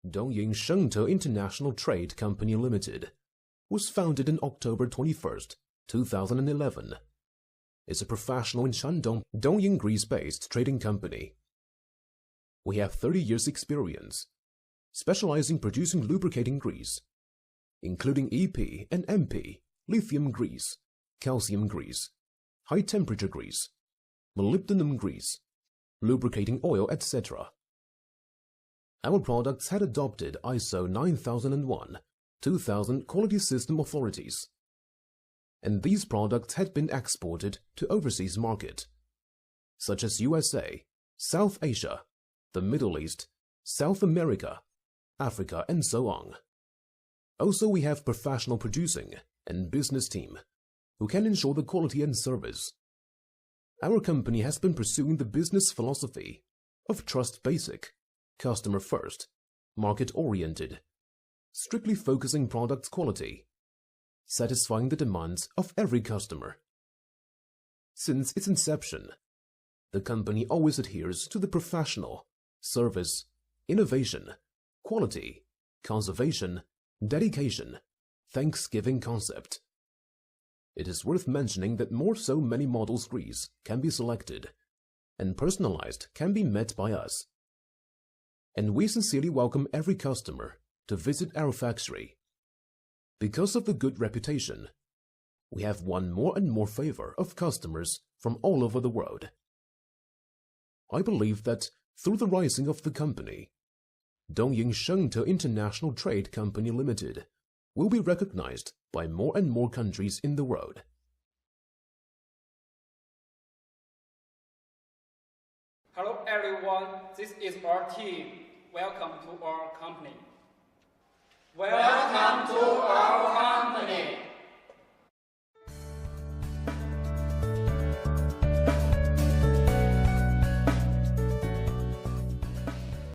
Dongying Shengte International Trade Company Limited was founded on October 21, 2011. It's a professional in Shandong, Dongying Greece-based trading company. We have 30 years experience, specializing producing lubricating grease, including EP and MP, lithium grease, calcium grease, high-temperature grease, molybdenum grease, lubricating oil, etc. Our products had adopted ISO 9001-2000 quality system authorities, and these products had been exported to overseas market, such as USA, South Asia, the Middle East, South America, Africa, and so on. Also, we have professional producing and business team who can ensure the quality and service. Our company has been pursuing the business philosophy of trust basic, customer first, market oriented, strictly focusing products quality, satisfying the demands of every customer. Since its inception, the company always adheres to the professional, service, innovation, quality, conservation, dedication, Thanksgiving concept. It is worth mentioning that more so many models grease can be selected, and personalized can be met by us. And we sincerely welcome every customer to visit our factory. Because of the good reputation, we have won more and more favor of customers from all over the world. I believe that through the rising of the company, Dongying Shengte International Trade Company Limited will be recognized by more and more countries in the world. Hello everyone, this is our team. Welcome to our company.